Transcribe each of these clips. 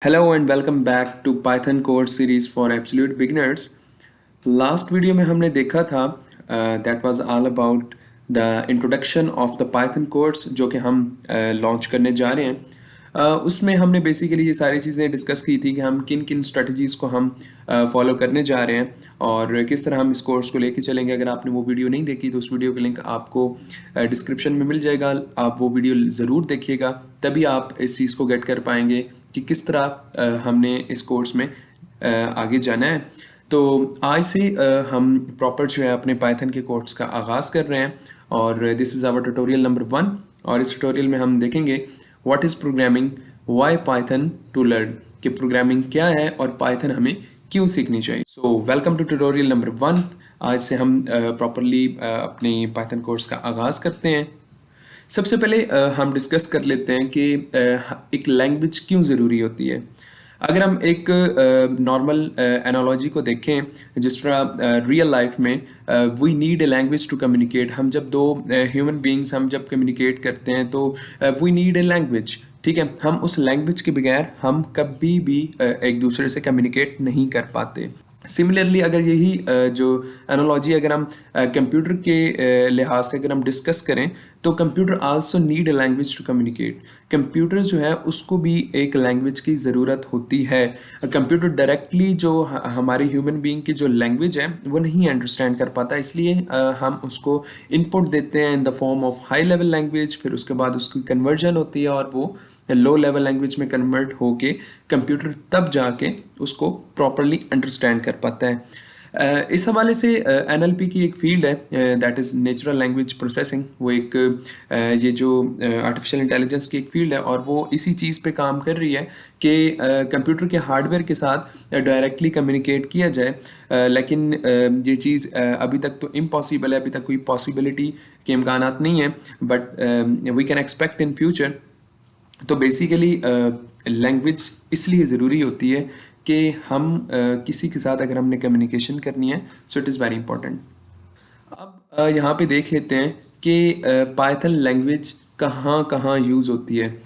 Hello and welcome back to Python course series for absolute beginners. Last video में हमने देखा था that was all about the introduction of the Python course जो कि हम launch करने जा रहे हैं। उसमें हमने बेसिकली ये सारी चीज़ें डिस्कस की थी कि हम किन किन स्ट्रेटजीज़ को हम फॉलो करने जा रहे हैं और किस तरह हम इस कोर्स को लेके चलेंगे। अगर आपने वो वीडियो नहीं देखी तो उस वीडियो का लिंक आपको डिस्क्रिप्शन में मिल जाएगा। आप वो वीडियो ज़रूर देखिएगा, तभी आप इस चीज़ को गेट कर पाएंगे कि किस तरह हमने इस कोर्स में आगे जाना है। तो आज से हम प्रॉपर जो है अपने पाइथन के कोर्स का आगाज़ कर रहे हैं और this is our tutorial number 1। और इस ट्यूटोरियल में हम देखेंगे what is programming, why Python to learn, कि प्रोग्रामिंग क्या है और पाइथन हमें क्यों सीखनी चाहिए। So welcome to tutorial number 1। आज से हम प्रॉपरली अपने पाइथन कोर्स का आगाज़ करते हैं। सबसे पहले हम डिस्कस कर लेते हैं कि एक लैंग्वेज क्यों ज़रूरी होती है। अगर हम एक नॉर्मल एनालॉजी को देखें, जिस तरह रियल लाइफ में we need a language to communicate. हम जब दो ह्यूमन बीइंग्स हम जब कम्युनिकेट करते हैं तो वी नीड ए लैंग्वेज, ठीक है। हम उस लैंग्वेज के बगैर हम कभी भी एक दूसरे से कम्युनिकेट नहीं कर पाते। सिमिलरली अगर यही जो एनालॉजी अगर हम कंप्यूटर के लिहाज से अगर हम डिस्कस करें तो computer also need a language to communicate. Computer जो है उसको भी एक लैंग्वेज की ज़रूरत होती है। कंप्यूटर डायरेक्टली जो हमारी ह्यूमन बीइंग की जो लैंग्वेज है वो नहीं अंडरस्टैंड कर पाता, इसलिए हम उसको इनपुट देते हैं in the form of high level language, फिर उसके बाद उसकी कन्वर्जन होती है और वो लो लेवल लैंग्वेज में कन्वर्ट होके कंप्यूटर तब जाके उसको प्रॉपरली अंडरस्टैंड कर पाता है। इस हवाले से एनएलपी की एक फील्ड है that is natural language processing. वो एक ये जो आर्टिफिशियल इंटेलिजेंस की एक फील्ड है और वो इसी चीज़ पे काम कर रही है कि कंप्यूटर के हार्डवेयर के साथ डायरेक्टली कम्युनिकेट किया जाए। लेकिन ये चीज़ अभी तक तो इम्पॉसिबल है, अभी तक कोई पॉसिबिलिटी के इम्कानात नहीं है, but we can expect in future. तो बेसिकली लैंग्वेज इसलिए ज़रूरी होती है कि हम किसी के साथ अगर हमने कम्युनिकेशन करनी है, so it is very important. अब यहाँ पे देख लेते हैं कि पाइथन लैंग्वेज कहाँ कहाँ यूज़ होती है।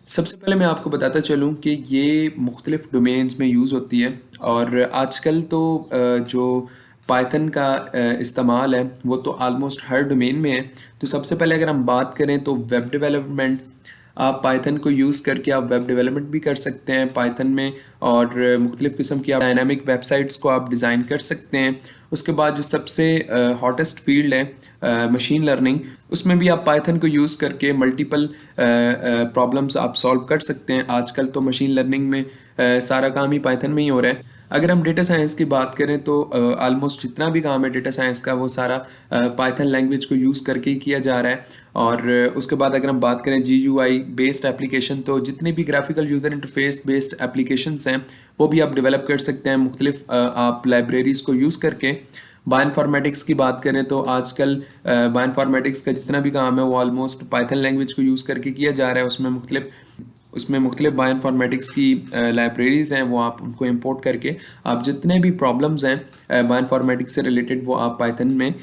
सबसे पहले मैं आपको बताता चलूँ कि ये मुख्तलिफ़ डोमेन्स में यूज़ होती है और आजकल तो जो पाइथन का इस्तेमाल है वो तो आलमोस्ट हर डोमेन में है। तो सबसे पहले अगर हम बात करें तो वेब डेवलपमेंट, आप पाइथन को यूज़ करके आप वेब डेवलपमेंट भी कर सकते हैं पाइथन में और मुख्तलिफ़ किस्म की आप डायनामिक वेबसाइट्स को आप डिज़ाइन कर सकते हैं। उसके बाद जो सबसे हॉटेस्ट फील्ड है मशीन लर्निंग, उसमें भी आप पाइथन को यूज़ करके मल्टीपल प्रॉब्लम्स आप सॉल्व कर सकते हैं। आजकल तो मशीन लर्निंग में सारा काम ही पाइथन में ही हो रहा है। अगर हम डेटा साइंस की बात करें तो ऑलमोस्ट जितना भी काम है डेटा साइंस का वो सारा पाइथन लैंग्वेज को यूज़ करके ही किया जा रहा है। और उसके बाद अगर हम बात करें GUI बेस्ड एप्लीकेशन, तो जितने भी graphical user interface based applications हैं वो भी आप डेवलप कर सकते हैं मुख्तलिफ आप लाइब्रेरीज़ को यूज़ करके। बायोइन्फॉर्मेटिक्स की बात करें तो आजकल बायोइन्फॉर्मेटिक्स का जितना भी काम है वो ऑलमोस्ट पाइथन लैंग्वेज को यूज़ करके किया जा रहा है। उसमें मुख्तलिफ बायोइन्फॉर्मेटिक्स की लाइब्रेरीज़ हैं, वो आप उनको इंपोर्ट करके आप जितने भी प्रॉब्लम्स हैं बायोइन्फॉर्मेटिक्स से रिलेटेड वो आप पाइथन में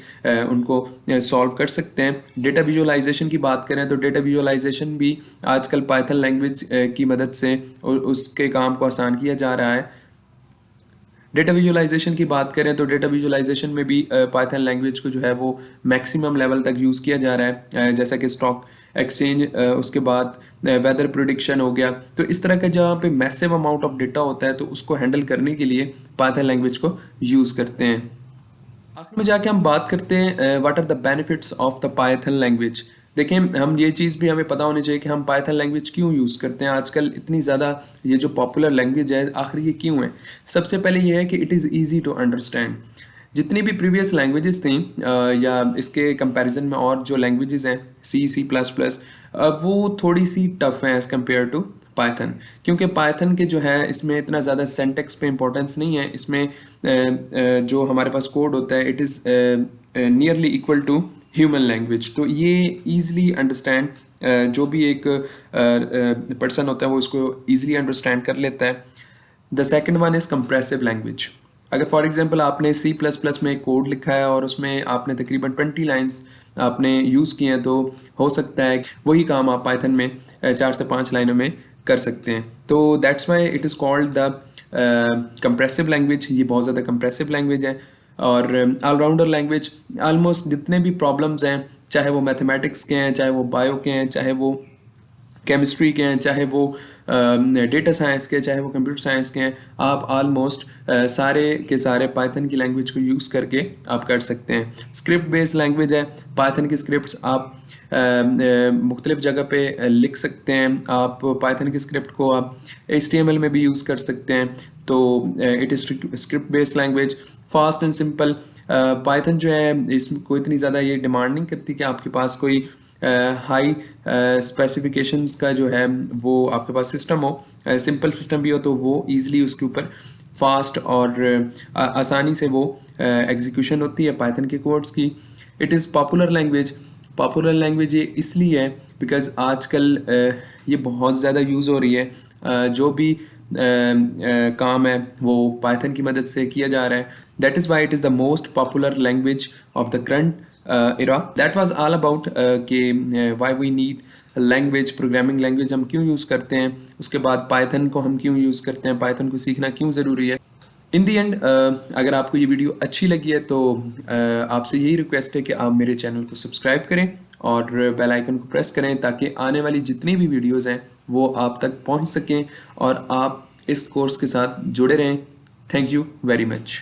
उनको सॉल्व कर सकते हैं। डेटा विजुअलाइजेशन की बात करें तो डेटा विजुअलाइजेशन भी आजकल पाइथन लैंग्वेज की मदद से उसके काम को आसान किया जा रहा है। डेटा विजुअलाइजेशन की बात करें तो डेटा विजुअलाइजेशन में भी पाइथन लैंग्वेज को जो है वो मैक्सिमम लेवल तक यूज़ किया जा रहा है, जैसा कि स्टॉक एक्सचेंज, उसके बाद वेदर प्रिडिक्शन हो गया। तो इस तरह का जहाँ पे मैसिव अमाउंट ऑफ डेटा होता है तो उसको हैंडल करने के लिए पाइथन लैंग्वेज को यूज़ करते हैं। आखिर में जाके हम बात करते हैं what are the benefits of the Python language. देखिए, हम ये चीज़ भी हमें पता होनी चाहिए कि हम पाइथन लैंग्वेज क्यों यूज़ करते हैं। आजकल इतनी ज़्यादा ये जो पॉपुलर लैंग्वेज है आखिर ये क्यों है। सबसे पहले ये है कि it is easy to understand. जितनी भी प्रीवियस लैंग्वेजेस थी या इसके कंपैरिजन में और जो लैंग्वेजेस हैं C++, वो थोड़ी सी टफ हैं एज़ कम्पेयर टू पाइथन, क्योंकि पाइथन के जो है इसमें इतना ज़्यादा सेंटेक्स पे इंपॉर्टेंस नहीं है। इसमें जो हमारे पास कोड होता है it is nearly equal to human language. तो ये ईज़िली अंडरस्टैंड जो भी एक पर्सन होता है वो इसको ईज़िली अंडरस्टैंड कर लेता है। The second one is compressive language. अगर फॉर एग्जांपल आपने C++ में कोड लिखा है और उसमें आपने तकरीबन 20 लाइंस आपने यूज़ किए हैं, तो हो सकता है वही काम आप पाइथन में 4 से 5 लाइनों में कर सकते हैं। तो that's why it is called the compressive language. ये बहुत ज़्यादा कंप्रेसिव लैंग्वेज है। और ऑलराउंडर लैंग्वेज, ऑलमोस्ट जितने भी प्रॉब्लम्स हैं, चाहे वो मैथमेटिक्स के हैं, चाहे वो बायो के हैं, चाहे वो केमिस्ट्री के हैं, चाहे वो डेटा साइंस के, चाहे वो कंप्यूटर साइंस के हैं, आप ऑलमोस्ट सारे के सारे पाइथन की लैंग्वेज को यूज़ करके आप कर सकते हैं। स्क्रिप्ट बेस्ड लैंग्वेज है। पाइथन की स्क्रिप्ट्स आप मुख्तलिफ जगह पे लिख सकते हैं। आप पाइथन की स्क्रिप्ट को आप HTML में भी यूज़ कर सकते हैं। तो it is script based language, fast and simple. Python जो है इसको इतनी ज़्यादा ये डिमांड नहीं करती कि आपके पास कोई हाई स्पेसिफिकेशंस का जो है वो आपके पास सिस्टम हो। सिंपल सिस्टम भी हो तो वो ईज़िली उसके ऊपर फास्ट और आसानी से वो एग्जीक्यूशन होती है पाइथन के कोड्स की। It is popular language. Popular language ये इसलिए है बिकॉज आजकल ये बहुत ज़्यादा यूज़ हो रही है। जो भी काम है वो पाइथन की मदद से किया जा रहा है। That is why it is the most popular language of the current era. That was all about कि why we need language, programming language हम क्यों यूज़ करते हैं, उसके बाद पाइथन को हम क्यों यूज़ करते हैं, पाइथन को सीखना क्यों ज़रूरी है। इन दी एंड अगर आपको ये वीडियो अच्छी लगी है तो आपसे यही रिक्वेस्ट है कि आप मेरे चैनल को सब्सक्राइब करें और बेल आइकन को प्रेस करें ताकि आने वाली जितनी भी वीडियोज़ हैं वो आप तक पहुँच सकें और आप इस कोर्स के साथ जुड़े रहें। Thank you very much.